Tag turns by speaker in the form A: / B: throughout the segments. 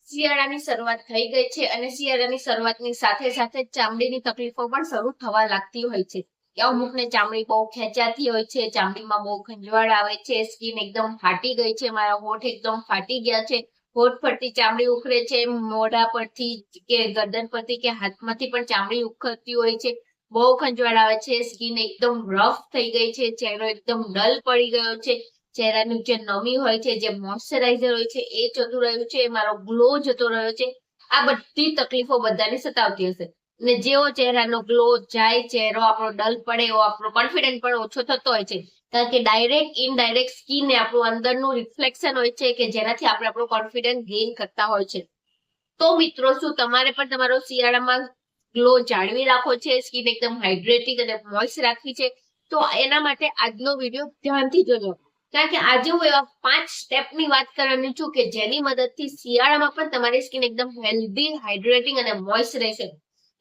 A: શિયાળાની શરૂઆત થઈ ગઈ છે અને શિયાળાની શરૂઆતની સાથે સાથે ચામડીની તકલીફો પણ શરૂ થવા લાગતી હોય છે. અમુકને ચામડી બહુ ખેંચાતી હોય છે, ચામડીમાં બહુ ખંજવાળ આવે છે, સ્કિન એકદમ ફાટી ગઈ છે, મારા હોઠ એકદમ ફાટી ગયા છે, હોઠ પરથી ચામડી ઉખરે છે, મોઢા પરથી કે ગરદન પરથી કે હાથમાંથી પણ ચામડી ઉખરતી હોય છે, બહુ ખંજવાળ આવે છે, સ્કિન એકદમ રફ થઈ ગઈ છે, ચહેરો એકદમ ડલ પડી ગયો છે, ચહેરાનું જે નમી હોય છે, જે મોઇશ્ચરાઇઝર હોય છે એ જતું રહ્યું છે, મારો ગ્લો જતો રહ્યો છે. આ બધી તકલીફો બધાને સતાવતી હશે. અને જેવો ચહેરાનો ગ્લો જાય, ચહેરો આપણો ડલ પડે, એવો આપણો કોન્ફિડન્સ પણ ઓછો થતો હોય છે. કારણ કે ડાયરેક્ટ ઇનડાયરેક્ટ સ્કિન એ આપણું અંદરનું રિફ્લેક્શન હોય છે કે જેનાથી આપણે આપણો કોન્ફિડન્સ ગેઇન કરતા હોય છે. તો મિત્રો, શું તમારે પણ તમારો શિયાળામાં ગ્લો જાળવી રાખવો છે, સ્કિન એકદમ હાઇડ્રેટિંગ અને મોઇસ્ટ રાખવી છે, તો એના માટે આજનો વિડીયો ધ્યાનથી જોજો. કારણ કે આજે હું એવા 5 સ્ટેપની વાત કરવાની છું કે જેની મદદથી શિયાળામાં પણ તમારી સ્કિન એકદમ હેલ્ધી, હાઇડ્રેટિંગ અને મોઇસ્ટ રહેશે.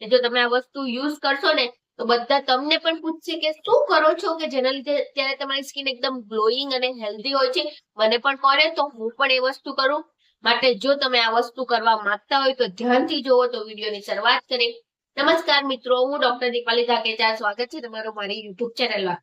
A: જો તમે આ વસ્તુ યુઝ કરશો ને તો બધા તમને પણ પૂછશે કે શું કરો છો કે જેના લીધે ત્યારે તમારી સ્કિન એકદમ ગ્લોઈંગ અને હેલ્ધી હોય છે. મને પણ કરે તો હું પણ એ વસ્તુ કરું. માટે જો તમે આ વસ્તુ કરવા માંગતા હોય તો ધ્યાનથી જોવો. તો વિડીયોની શરૂઆત કરીએ. નમસ્કાર મિત્રો, હું ડોક્ટર દીપાલી ધાકેચા. સ્વાગત છે તમારું મારી યુટ્યુબ ચેનલમાં.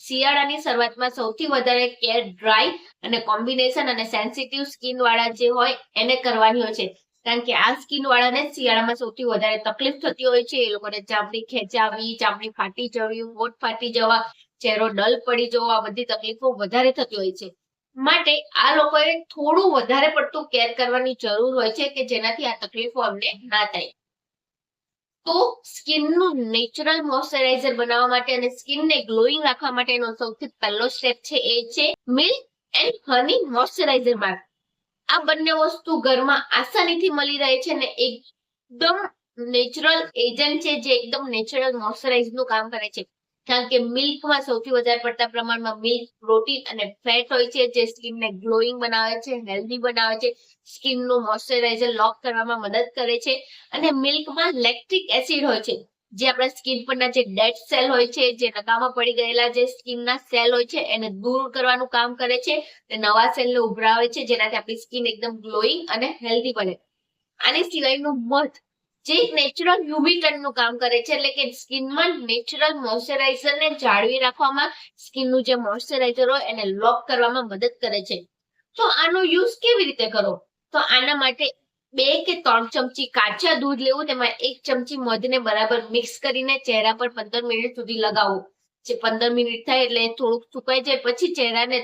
A: શિયાળાની શરૂઆતમાં સૌથી વધારે કેર ડ્રાય અને કોમ્બિનેશન અને સેન્સિટિવ સ્કિન વાળા જે હોય એને કરવાની હોય છે. કારણ કે આ સ્કિન વાળાને શિયાળામાં સૌથી વધારે તકલીફ થતી હોય છે. એ લોકોને ચામડી ખેંચાવી, ચામડી ફાટી જવી, હોઠ ફાટી જવા, ચહેરો ડલ પડી જવો, આ બધી તકલીફો વધારે થતી હોય છે. માટે આ લોકોએ થોડું વધારે પડતું કેર કરવાની જરૂર હોય છે કે જેનાથી આ તકલીફો અમને ના થાય. તો સ્કિનનું નેચરલ મોઇશ્ચરાઇઝર બનાવવા માટે અને સ્કિનને ગ્લોઈંગ રાખવા માટેનો સૌથી પહેલો સ્ટેપ છે એ છે milk and honey moisturiser mask. આ બંને વસ્તુ ઘરમાં આસાનીથી મળી રહે છે ને એકદમ નેચરલ એજન્ટ છે જે એકદમ નેચરલ મોઇશ્ચરાઇઝનું કામ કરે છે. કારણ કે મિલ્કમાં સૌથી વધારે પડતા પ્રમાણમાં મિલ્ક, પ્રોટીન અને ફેટ હોય છે જે સ્કિનને ગ્લોઈંગ બનાવે છે, હેલ્ધી બનાવે છે, સ્કિનનું મોઇશ્ચરાઇઝર લોક કરવામાં મદદ કરે છે. અને મિલ્કમાં લેક્ટિક એસિડ હોય છે જે આપણા સ્કિન પરના જે ડેડ સેલ હોય છે, જે નકામા પડી ગયેલા જે સ્કિનના સેલ હોય છે એને દૂર કરવાનું કામ કરે છે અને નવા સેલને ઉભરાવે છે જેનાથી આપણી સ્કિન એકદમ ગ્લોઈંગ અને હેલ્ધી બને. આની સિવાયનું મધ જે નેચરલ હ્યુમિટનનું કામ કરે છે, એટલે કે સ્કિનમાં નેચરલ મોઇશ્ચરાઇઝરને જાળવી રાખવામાં, સ્કિનનું જે મોઇશ્ચરાઇઝર હોય એને લોક કરવામાં મદદ કરે છે. તો આનો યુઝ કેવી રીતે કરો? તો આના માટે 2 કે 3 ચમચી કાચા દૂધ લેવું, તેમાં 1 ચમચી મધને બરાબર મિક્સ કરીને ચહેરા પર 15 મિનિટ સુધી લગાવવું. જે 15 મિનિટ થાય એટલે થોડુંક સુકાઈ જાય પછી ચહેરાને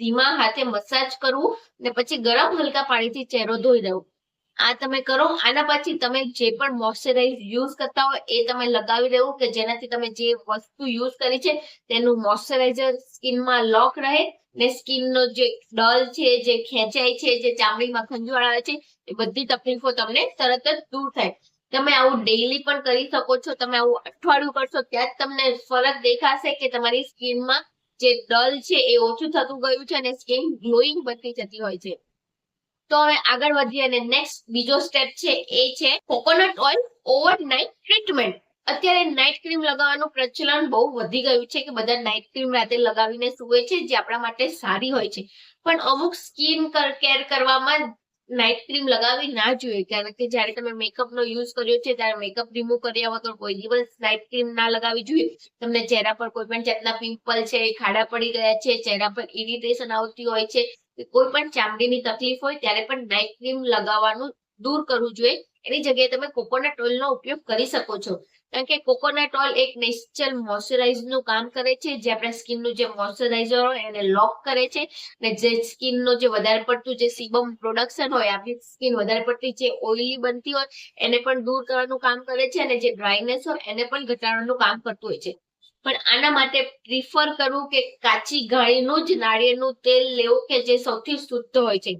A: ધીમા હાથે મસાજ કરવું અને પછી ગરમ હલકા પાણીથી ચહેરો ધોઈ દેવો. આ તમે કરો. આના પછી તમે જે પણ મોઇશ્ચરાઇઝર યુઝ કરતા હોય એ તમે લગાવી દેવું કે જેનાથી તમે જે વસ્તુ યુઝ કરી છે તેનું મોઇશ્ચરાઇઝર સ્કિનમાં લોક રહે ને સ્કિનનો જે ડલ છે, જે ખેંચાય છે, જે ચામડીમાં ખંજવાળ આવે છે, એ બધી તકલીફો તમને તરત જ દૂર થાય. તમે આવું ડેઈલી પણ કરી શકો છો. તમે આવું અઠવાડિયું કરશો ત્યાં જ તમને ફરક દેખાશે કે તમારી સ્કિનમાં જે ડલ છે એ ઓછું થતું ગયું છે અને સ્કિન ગ્લોઈંગ બનતી જતી હોય છે. તો હવે આગળ વધીએ અને નેક્સ્ટ બીજો સ્ટેપ છે એ છે કોકોનટ ઓઇલ ઓવરનાઇટ ટ્રીટમેન્ટ. અત્યારે નાઇટ ક્રીમ લગાવવાનું પ્રચલન બહુ વધી ગયું છે કે બધા નાઇટ ક્રીમ રાતે લગાવીને સૂવે છે જે આપણા માટે સારી હોય છે. પણ અમુક સ્કિન કેર કરવામાં નાઇટ ક્રીમ લગાવવી ના જોઈએ. કારણ કે જ્યારે તમે મેકઅપનો યુઝ કર્યો છે ત્યારે મેકઅપ રિમૂવ કર્યા વગર કોઈ દિવસ નાઇટ ક્રીમ ના લગાવવી જોઈએ. તમને ચહેરા પર કોઈ પણ જાતના પિમ્પલ છે, ખાડા પડી ગયા છે, ચહેરા પર ઇરિટેશન આવતી હોય છે, કોઈ પણ ચામડીની તકલીફ હોય ત્યારે પણ નાઇટ ક્રીમ લગાવવાનું દૂર કરવું જોઈએ. એની જગ્યાએ તમે કોકોનટ ઓઇલનો ઉપયોગ કરી શકો છો. કારણ કે કોકોનટ ઓઇલ એક નેચરલ મોઇશ્ચરાઇઝરનું કામ કરે છે જે આપણા સ્કિનનું જે મોઇશ્ચરાઇઝર હોય એને લોક કરે છે અને જે સ્કિનનો જે વધારે પડતું જે સિબમ પ્રોડક્શન હોય, આપણી સ્કિન વધારે પડતી જે ઓઇલી બનતી હોય એને પણ દૂર કરવાનું કામ કરે છે અને જે ડ્રાયનેસ હોય એને પણ ઘટાડવાનું કામ કરતું હોય છે. પણ આના માટે પ્રિફર કરવું કે કાચી ઘાણીનું જ નાળિયેરનું તેલ લેવું કે જે સૌથી શુદ્ધ હોય છે.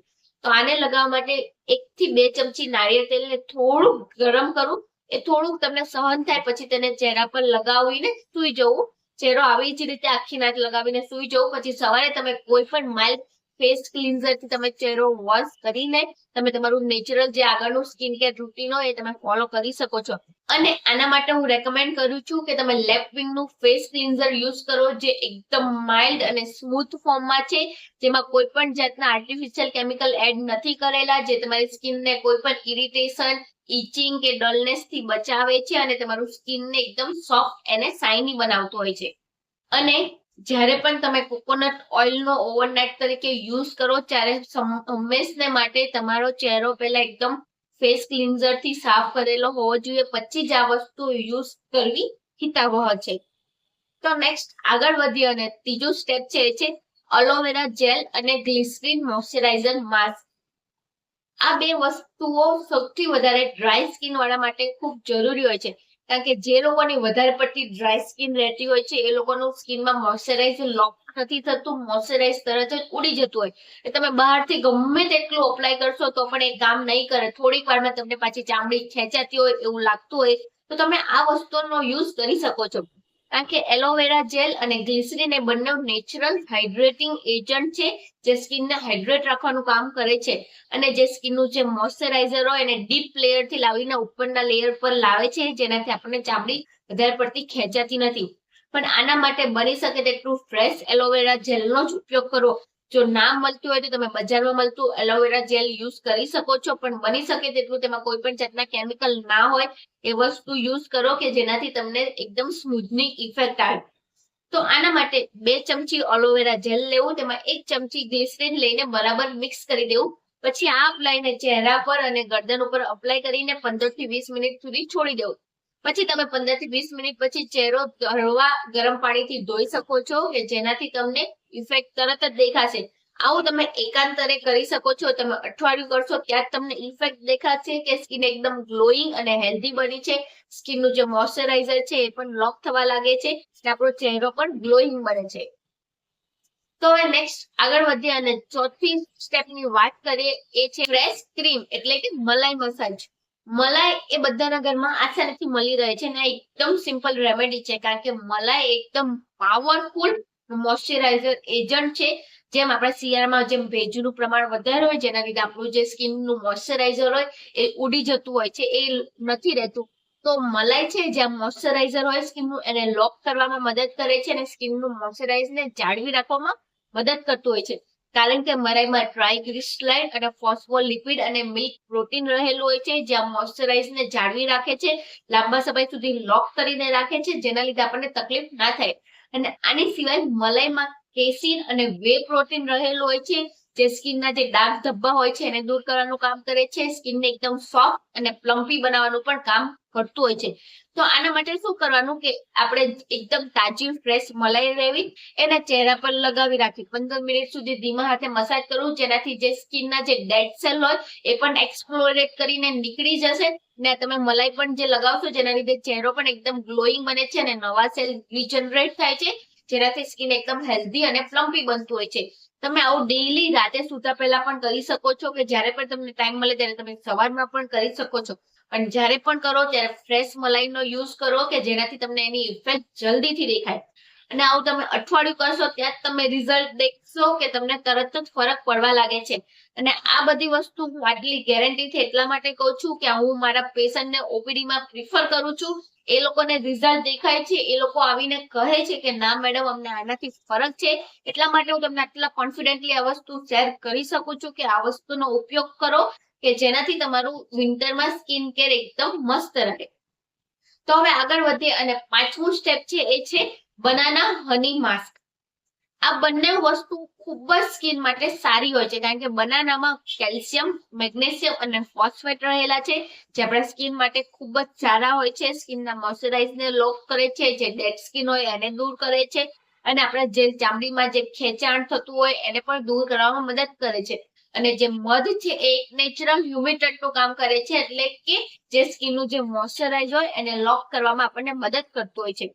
A: તો આને લગાવવા માટે 1 થી 2 ચમચી નાળિયેર તેલને થોડું ગરમ કરવું. એ થોડુંક તમને સહન થાય પછી તેને ચહેરા પર લગાવીને સૂઈ જવું. ચહેરો આવી જ રીતે આખી રાત લગાવીને સૂઈ જવું. પછી સવારે તમે કોઈ પણ માઇલ્ડ ફેસ ક્લિન્ઝરથી તમે ચહેરો વોશ કરીને તમે તમારું નેચરલ જે આગળનું સ્કિન કેર રૂટીન હોય એ તમે ફોલો કરી શકો છો. અને આના માટે હું રેકમેન્ડ કરું છું કે તમે લેપવિંગ નું ફેસ ક્લીન્ઝર યુઝ કરો, જે એકદમ માઇલ્ડ અને સ્મૂથ ફોર્મમાં છે, જેમાં કોઈ પણ જાતના આર્ટિફિશિયલ કેમિકલ એડ નથી કરેલા, જે તમારી સ્કિનને કોઈ પણ ઇરિટેશન, ઇચિંગ કે ડલનેસ થી બચાવે છે અને તમારું સ્કિનને એકદમ સોફ્ટ અને શાઇની બનાવતો હોય છે. અને જ્યારે પણ તમે કોકોનટ ઓઇલનો ઓવરનાઇટ તરીકે યુઝ કરો ત્યારે હંમેશને માટે તમારો ચહેરો પહેલા એકદમ ફેસ ક્લીન્ઝર થી સાફ કરેલો હોવો જોઈએ, પછી જ આ વસ્તુ યુઝ કરવી હિતાવહ છે. તો નેક્સ્ટ આગળ વધીએ અને ત્રીજું સ્ટેપ છે એ છે એલોવેરા જેલ અને ગ્લિસરીન મોઇશ્ચરાઇઝર માસ્ક. આ બે વસ્તુઓ સૌથી વધારે ડ્રાય સ્કિન વાળા માટે ખૂબ જરૂરી હોય છે, કારણ કે જે લોકોની વધારે પડતી ડ્રાય સ્કિન રહેતી હોય છે એ લોકોનું સ્કિનમાં મોઇશ્ચરાઇઝર લોક નથી થતું, મોઇશ્ચરાઇઝ તરત જ ઉડી જતું હોય. એ તમે બહારથી ગમે તેટલું અપ્લાય કરશો તો પણ એ કામ નહીં કરે, થોડીક વારમાં તમને પાછી ચામડી ખેંચાતી હોય એવું લાગતું હોય, તો તમે આ વસ્તુનો યુઝ કરી શકો છો. કારણ કે એલોવેરા જેલ અને ગ્લિસરીન એ બંને નેચરલ હાઇડ્રેટિંગ એજન્ટ છે, જે સ્કિનને હાઇડ્રેટ રાખવાનું કામ કરે છે અને જે સ્કિનનું જે મોઇશ્ચરાઇઝર હોય એને ડીપ લેયર થી લાવીને ઉપરના લેયર પર લાવે છે, જેનાથી આપણને ચામડી વધારે પડતી ખેંચાતી નથી. પણ આના માટે બની શકે તેટલું ફ્રેશ એલોવેરા જેલનો જ ઉપયોગ કરો. જો ના મળતું હોય તો તમે બજારમાં મળતું એલોવેરા જેલ યુઝ કરી શકો છો, પણ બની શકે તેટલું તેમાં કોઈ પણ જાતના કેમિકલ ના હોય એ વસ્તુ યુઝ કરો કે જેનાથી તમને એકદમ સ્મૂથનિંગ ઇફેક્ટ આવે. તો આના માટે 2 ચમચી એલોવેરા જેલ લેવું, તેમાં 1 ચમચી ગ્લિસરીન લઈને બરાબર મિક્સ કરી દેવું. પછી આ અપ્લાયને ચહેરા પર અને ગરદન ઉપર અપ્લાય કરીને 15 થી 20 મિનિટ સુધી છોડી દેવું. પછી તમે 15 થી 20 મિનિટ પછી ચહેરો હળવા ગરમ પાણીથી ધોઈ શકો છો, કે જેનાથી તમને ઇફેક્ટ તરત જ દેખાશે. આવું તમે એકાંતરે કરી શકો છો. તમે અઠવાડિયું કરશો ત્યાં જ તમને ઇફેક્ટ દેખાશે કે સ્કિન એકદમ ગ્લોઈંગ અને હેલ્ધી બની છે, સ્કિનનું જે મોઇશ્ચરાઇઝર છે એ પણ લોક થવા લાગે છે અને આપણો ચહેરો પણ ગ્લોઈંગ બને છે. તો હવે નેક્સ્ટ આગળ વધીએ અને ચોથી સ્ટેપની વાત કરીએ, એ છે ફ્રેશ ક્રીમ એટલે કે મલાઈ મસાજ. મલાઈ એ બધાના ઘરમાં આસાનીથી મળી રહે છે અને એકદમ સિમ્પલ રેમેડી છે, કારણ કે મલાઈ એકદમ પાવરફુલ મોઇશ્ચરાઇઝર એજન્ટ છે. જેમ આપણા શિયાળામાં જેમ ભેજનું પ્રમાણ વધારે હોય, જેના લીધે આપણું જે સ્કિનનું મોઇશ્ચરાઇઝર હોય એ ઉડી જતું હોય છે, એ નથી રહેતું. તો મલાઈ છે જ્યાં મોઇશ્ચરાઇઝર હોય સ્કિનનું, એને લોક કરવામાં મદદ કરે છે અને સ્કિનનું મોઇશ્ચરાઇઝને જાળવી રાખવામાં મદદ કરતું હોય છે. કારણ કે મલાઈમાં ટ્રાઇગ્લિસરાઇડ અને ફોસ્ફોલિપિડ અને મિલ્ક પ્રોટીન રહેલું હોય છે, જ્યાં મોઇશ્ચરાઇઝને જાળવી રાખે છે, લાંબા સમય સુધી લોક કરીને રાખે છે, જેના લીધે આપણને તકલીફ ના થાય. અને આની સિવાય મલાઈમાં કેસીન અને વે પ્રોટીન રહેલું હોય છે, જે સ્કિનના જે ડાર્ક ધબ્બા હોય છે એને દૂર કરવાનું કામ કરે છે, સ્કિનને એકદમ સોફ્ટ અને પ્લમ્પી બનાવવાનું પણ કામ કરતું હોય છે. તો આના માટે શું કરવાનું કે આપણે એકદમ તાજી ફ્રેશ મલાઈ લેવી, એના ચહેરા પર લગાવી રાખી 15 મિનિટ સુધી ધીમા હાથે મસાજ કરવું, જેનાથી જે સ્કિનના જે ડેડ સેલ હોય એ પણ એક્સપ્લોરેટ કરીને નીકળી જશે ને તમે મલાઈ પણ જે લગાવશો જેના લીધે ચહેરો પણ એકદમ ગ્લોઈંગ બને છે અને નવા સેલ રિજનરેટ થાય છે, જેનાથી સ્કિન એકદમ હેલ્ધી અને પ્લમ્પી બનતું હોય છે. તમે આવું ડેઈલી રાતે સૂતા પહેલા પણ કરી શકો છો, કે જ્યારે પણ તમને ટાઈમ મળે ત્યારે તમે સવારમાં પણ કરી શકો છો. અને જ્યારે પણ કરો ત્યારે ફ્રેશ મલાઈનો યુઝ કરો, કે જેનાથી તમને એની ઇફેક્ટ જલ્દીથી દેખાય. અને આવું તમે અઠવાડિયું કરશો ત્યાં જ તમે રિઝલ્ટ દેખશો કે તમને તરત જ ફરક પડવા લાગે છે. અને આ બધી વસ્તુ હું આટલી ગેરંટીથી એટલા માટે કહું છું કે હું મારા પેશન્ટને ઓપીડીમાં પ્રિફર કરું છું. એ લોકોને રિઝલ્ટ દેખાય છે, એ લોકો આવીને કહે છે કે ના મેડમ અમને આનાથી ફરક છે. એટલા માટે હું તમને આટલા કોન્ફિડન્ટલી આ વસ્તુ શેર કરી શકું છું કે આ વસ્તુનો ઉપયોગ કરો, કે જેનાથી તમારું વિન્ટરમાં સ્કિન કેર એકદમ મસ્ત રહે. તો હવે આગળ વધીએ અને 5મું સ્ટેપ છે એ છે બનાના હની માસ્ક. આ બંને વસ્તુ ખૂબ જ સ્કિન માટે સારી હોય છે, કારણ કે બનાનામાં કેલ્શિયમ, મેગ્નેશિયમ અને ફોસ્ફેટ રહેલા છે, જે આપણા સ્કિન માટે ખૂબ જ સારા હોય છે. સ્કિનના મોઇશ્ચરાઇઝને લોક કરે છે, જે ડેડ સ્કિન હોય એને દૂર કરે છે અને આપણા જે ચામડીમાં જે ખેંચાણ થતું હોય એને પણ દૂર કરવામાં મદદ કરે છે. અને જે મધ છે એ એક નેચરલ હ્યુમિડન્ટનું કામ કરે છે, એટલે કે જે સ્કિનનું જે મોઇશ્ચરાઇઝ હોય એને લોક કરવામાં આપણને મદદ કરતું હોય છે.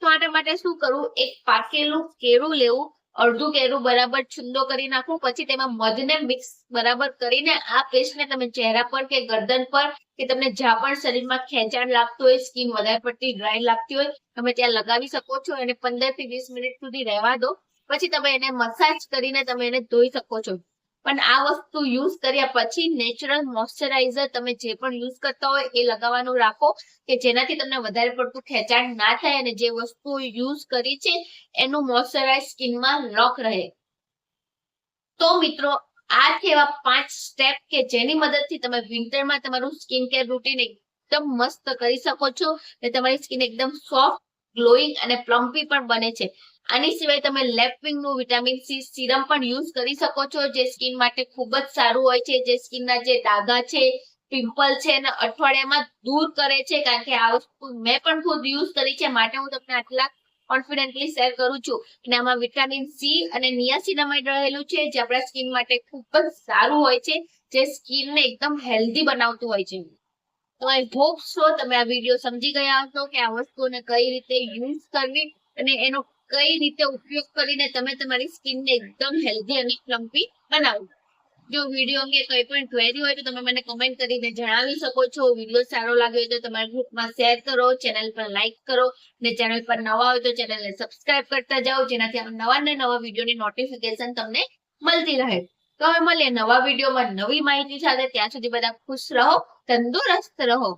A: તો આના માટે શું કરવું, એક પાકેલું કેળું લેવું, અડધું કેળું બરાબર છુંદો કરી નાખવું, પછી તેમાં મધને મિક્સ બરાબર કરીને આ પેસ્ટને તમે ચહેરા પર કે ગરદન પર કે તમને જ્યાં પણ શરીરમાં ખેંચાણ લાગતું હોય, સ્કિન વધારે પડતી ડ્રાય લાગતી હોય, તમે ત્યાં લગાવી શકો છો. એને 15 થી 20 મિનિટ સુધી રહેવા દો. પછી તમે એને મસાજ કરીને તમે એને ધોઈ શકો છો. પણ આ વસ્તુ યુઝ કર્યા પછી નેચરલ મોઇશ્ચરાઇઝર તમે જે પણ યુઝ કરતા હોય એ લગાવવાનું રાખો કે જેનાથી તમને વધારે પડતું ખેંચાણ ના થાય અને જે વસ્તુ યુઝ કરી છે એનું મોઇશ્ચરાઇઝ સ્કિનમાં લોક રહે. તો મિત્રો આ છે એવા 5 સ્ટેપ કે જેની મદદથી તમે વિન્ટરમાં તમારું સ્કિન કેર રૂટીન એકદમ મસ્ત કરી શકો છો અને તમારી સ્કિન એકદમ સોફ્ટ, ગ્લોઈંગ અને પ્લમ્પી પણ બને છે. આની સિવાય તમે લેપવિંગ નું વિટામિન સી સિરમ પણ યુઝ કરી શકો છો જે સ્કિન માટે ખૂબ જ સારું હોય છે, જે સ્કિનના જે ડાઘા છે, પિમ્પલ છે એને અઠવાડિયામાં દૂર કરે છે. કારણ કે આ વસ્તુ મેં પણ ખુદ યુઝ કરી છે માટે હું તમને આટલા કોન્ફિડન્ટલી શેર કરું છું. અને આમાં વિટામિન સી અને નિયાસિનામાઇડ રહેલું છે જે આપણા સ્કિન માટે ખૂબ જ સારું હોય છે, જે સ્કિનને એકદમ હેલ્ધી બનાવતું હોય છે. તો આઈ હોપ સો તમે આ વિડીયો સમજી ગયા હશો કે આ વસ્તુને કઈ રીતે યુઝ કરવી અને એનો કઈ રીતે ઉપયોગ કરીને તમે તમારી સ્કિનને એકદમ હેલ્ધી અને પ્લમ્પી બનાવો. જો વિડીયો અંગે કઈ પણ ક્વેરી હોય તો તમે મને કમેન્ટ કરીને જણાવી શકો છો. વિડીયો સારો લાગ્યો હોય તો તમારા ગ્રુપમાં શેર કરો, ચેનલ પર લાઈક કરો અને ચેનલ પર નવા હોય તો ચેનલને સબસ્ક્રાઇબ કરતા જાઓ જેનાથી નવા ને નવા વિડીયોની નોટિફિકેશન તમને મળતી રહે. તો હવે મળીએ નવા વિડીયોમાં નવી માહિતી સાથે. ત્યાં સુધી બધા ખુશ રહો, તંદુરસ્ત રહો.